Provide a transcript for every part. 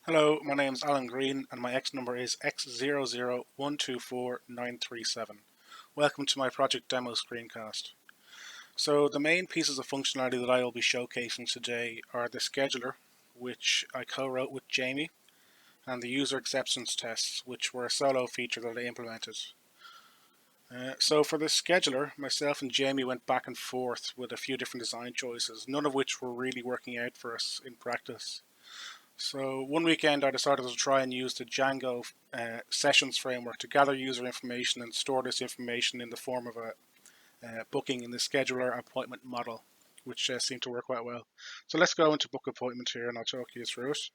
Hello, my name is alangreene and my X number is X00124937. Welcome to my project demo screencast. So the main pieces of functionality that I will be showcasing today are the scheduler, which I co-wrote with Jamie, and the user acceptance tests, which were a solo feature that I implemented. So for the scheduler, myself and Jamie went back and forth with a few different design choices, none of which were really working out for us in practice. So one weekend I decided to try and use the Django sessions framework to gather user information and store this information in the form of a booking in the scheduler appointment model, which seemed to work quite well. So let's go into book appointment here and I'll talk you through it.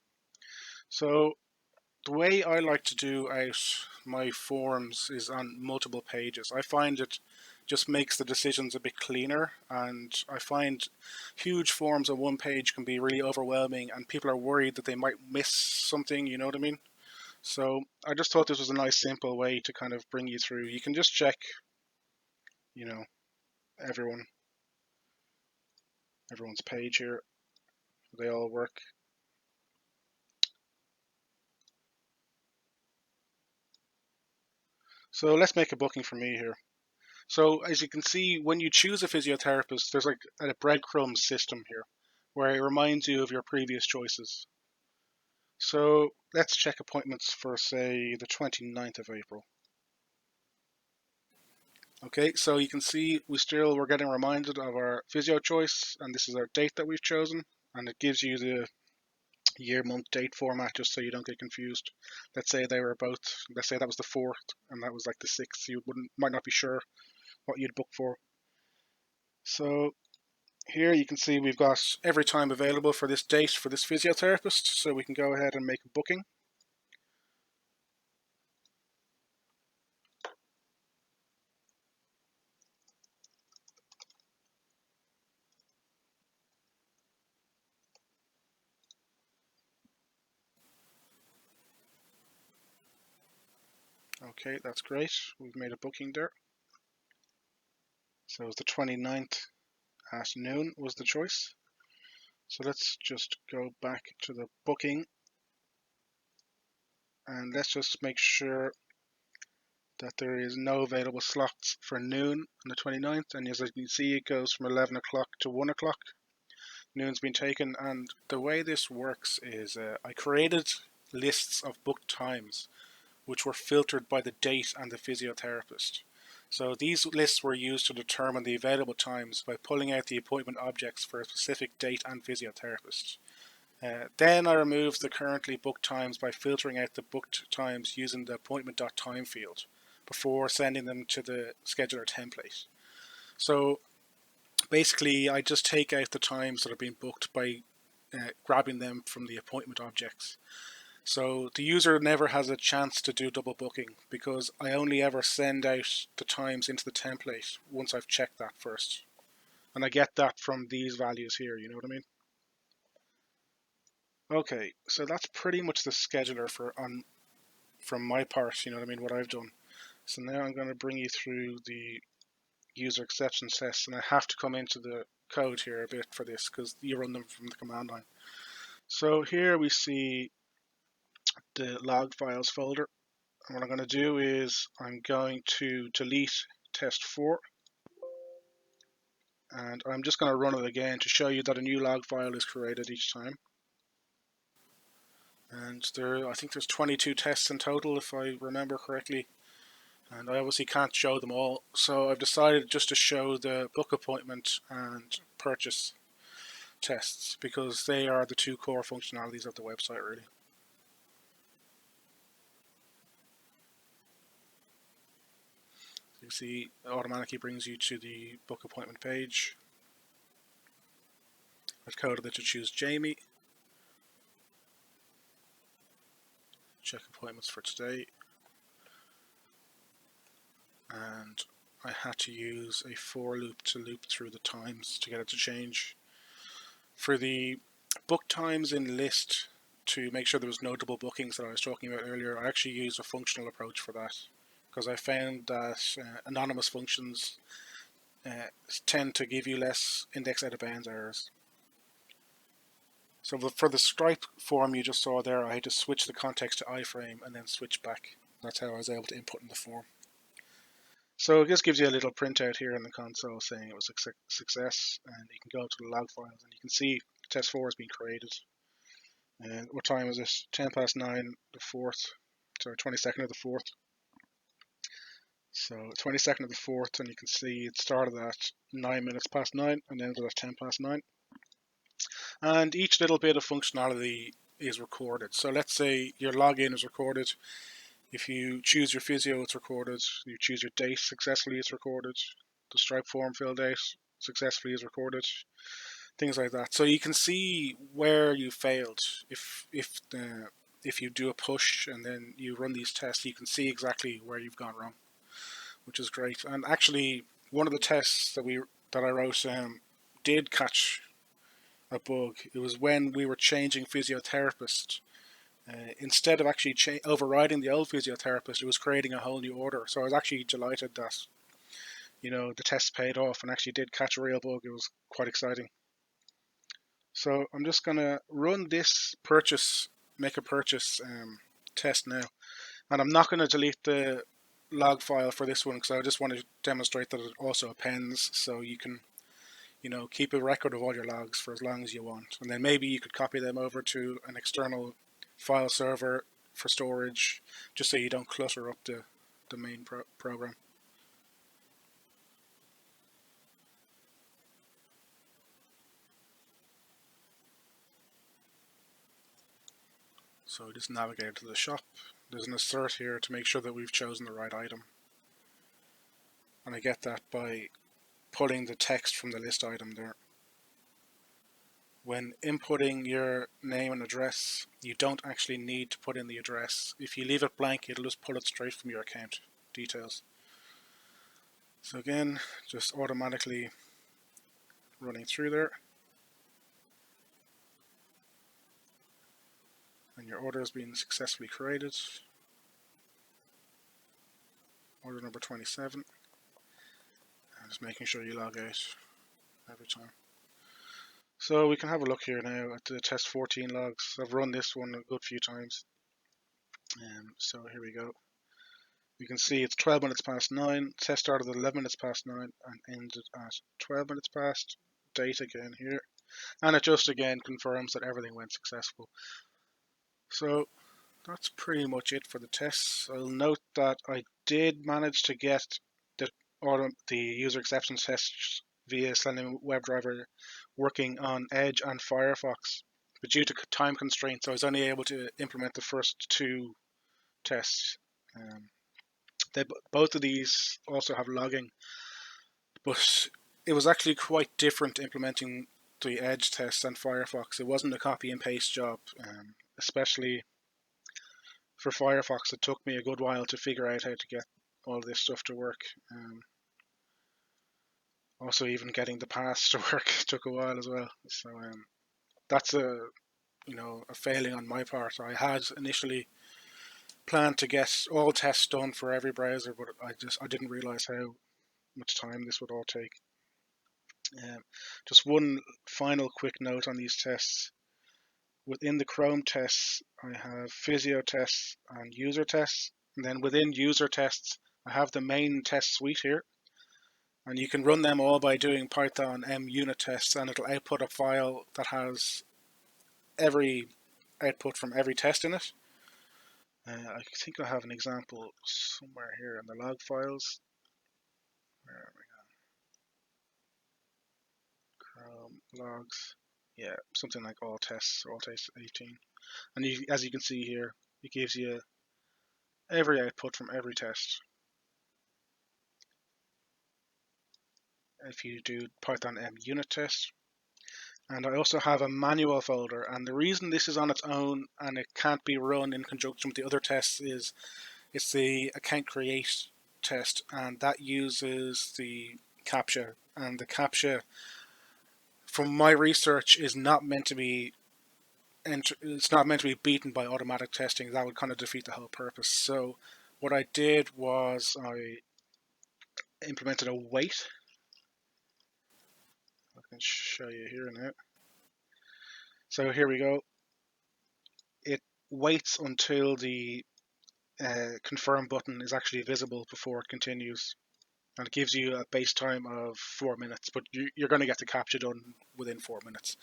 So the way I like to do out my forms is on multiple pages. I find it just makes the decisions a bit cleaner, and I find huge forms on one page can be really overwhelming and people are worried that they might miss something, you know what I mean? So I just thought this was a nice simple way to kind of bring you through. You can just check, you know, everyone everyone's page here. They all work. So let's make a booking for me here. So as you can see, when you choose a physiotherapist, there's like a breadcrumb system here where it reminds you of your previous choices. So let's check appointments for, say, the 29th of April. Okay, so you can see we're getting reminded of our physio choice, and this is our date that we've chosen, and it gives you the year, month, date format just so you don't get confused. Let's say they were both, let's say that was the 4th and that was like the 6th. You might not be sure what you'd book for. So here you can see we've got every time available for this date for this physiotherapist, so we can go ahead and make a booking. Okay, that's great. We've made a booking there. So it was the 29th at noon was the choice. So let's just go back to the booking and let's just make sure that there is no available slots for noon on the 29th. And as you can see, it goes from 11 o'clock to 1 o'clock. Noon's been taken, and the way this works is I created lists of booked times which were filtered by the date and the physiotherapist. So these lists were used to determine the available times by pulling out the appointment objects for a specific date and physiotherapist. Then I removed the currently booked times by filtering out the booked times using the appointment.time field before sending them to the scheduler template. So basically, I just take out the times that are being booked by grabbing them from the appointment objects. So the user never has a chance to do double booking because I only ever send out the times into the template once I've checked that first. And I get that from these values here, you know what I mean? Okay, so that's pretty much the scheduler from my part, you know what I mean, what I've done. So now I'm going to bring you through the user acceptance tests, and I have to come into the code here a bit for this because you run them from the command line. So here we see the log files folder. And what I'm going to do is I'm going to delete test 4 and I'm just going to run it again to show you that a new log file is created each time. And I think there's 22 tests in total if I remember correctly, and I obviously can't show them all, so I've decided just to show the book appointment and purchase tests because they are the two core functionalities of the website really. You see it automatically brings you to the book appointment page. I've coded it to choose Jamie. Check appointments for today. And I had to use a for loop to loop through the times to get it to change. For the book times in list, to make sure there was no double bookings that I was talking about earlier, I actually used a functional approach for that because I found that anonymous functions tend to give you less index out of bounds errors. So for the stripe form you just saw there, I had to switch the context to iframe and then switch back. That's how I was able to input in the form. So it just gives you a little printout here in the console saying it was a success, and you can go to the log files and you can see test 4 has been created. And what time is it? 10 past 9, the 4th, sorry, 22nd of the 4th. So 22nd of the 4th, and you can see it started at 9 minutes past 9 and ended at 10 past 9. And each little bit of functionality is recorded. So let's say your login is recorded. If you choose your physio, it's recorded. You choose your date successfully, it's recorded. The stripe form fill date successfully is recorded. Things like that. So you can see where you failed. If you do a push and then you run these tests, you can see exactly where you've gone wrong, which is great. And actually, one of the tests that I wrote did catch a bug. It was when we were changing physiotherapist. Instead of actually overriding the old physiotherapist, it was creating a whole new order. So I was actually delighted that the test paid off and actually did catch a real bug. It was quite exciting. So I'm just gonna run this make a purchase test now, and I'm not going to delete the log file for this one because I just want to demonstrate that it also appends, so you can keep a record of all your logs for as long as you want, and then maybe you could copy them over to an external file server for storage, just so you don't clutter up the main program. So just navigate to the shop. There's an assert here to make sure that we've chosen the right item, and I get that by pulling the text from the list item there. When inputting your name and address, you don't actually need to put in the address. If you leave it blank, it'll just pull it straight from your account details. So again, just automatically running through there. And your order has been successfully created. Order number 27. And just making sure you log out every time. So we can have a look here now at the test 14 logs. I've run this one a good few times. So here we go. You can see it's 12 minutes past 9. Test started at 11 minutes past 9 and ended at 12 minutes past. Date again here. And it just again confirms that everything went successful. So that's pretty much it for the tests. I'll note that I did manage to get the user acceptance tests via Selenium WebDriver working on Edge and Firefox. But due to time constraints, I was only able to implement the first two tests. Both of these also have logging, but it was actually quite different implementing the Edge test and Firefox. It wasn't a copy and paste job, especially for Firefox. It took me a good while to figure out how to get all this stuff to work. Also, even getting the paths to work took a while as well. So that's a failing on my part. I had initially planned to get all tests done for every browser, but I didn't realize how much time this would all take. Just one final quick note on these tests. Within the Chrome tests, I have physio tests and user tests. And then within user tests, I have the main test suite here. And you can run them all by doing Python munit tests, and it'll output a file that has every output from every test in it. I think I have an example somewhere here in the log files. Where are we? Chrome logs. Yeah, something like all tests 18. And as you can see here, it gives you every output from every test. If you do Python unit test. And I also have a manual folder, and the reason this is on its own and it can't be run in conjunction with the other tests is it's the account create test, and that uses the CAPTCHA, and the CAPTCHA from my research is not meant to be it's not meant to be beaten by automatic testing. That would kind of defeat the whole purpose. So what I did was I implemented a wait. I can show you here now. So here we go. It waits until the confirm button is actually visible before it continues. And it gives you a base time of 4 minutes, but you're going to get the captcha done within 4 minutes.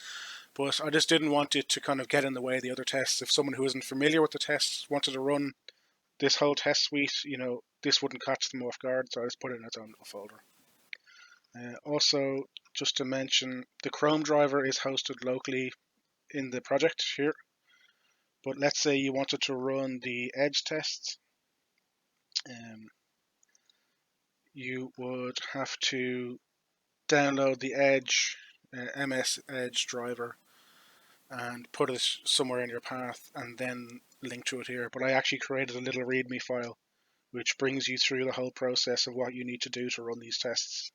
But I just didn't want it to kind of get in the way of the other tests. If someone who isn't familiar with the tests wanted to run this whole test suite, this wouldn't catch them off guard, so I just put it in its own little folder. Also, just to mention, the Chrome driver is hosted locally in the project here. But let's say you wanted to run the Edge tests, um, you would have to download the Edge MS Edge driver and put it somewhere in your path and then link to it here. But I actually created a little README file which brings you through the whole process of what you need to do to run these tests.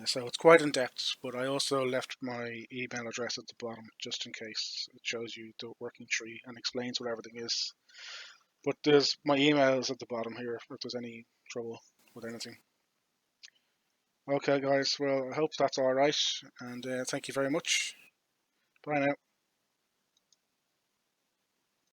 So it's quite in depth, but I also left my email address at the bottom just in case. It shows you the working tree and explains what everything is. But there's my emails at the bottom here if there's any trouble with anything. Okay, guys. Well, I hope that's all right, and thank you very much. Bye now.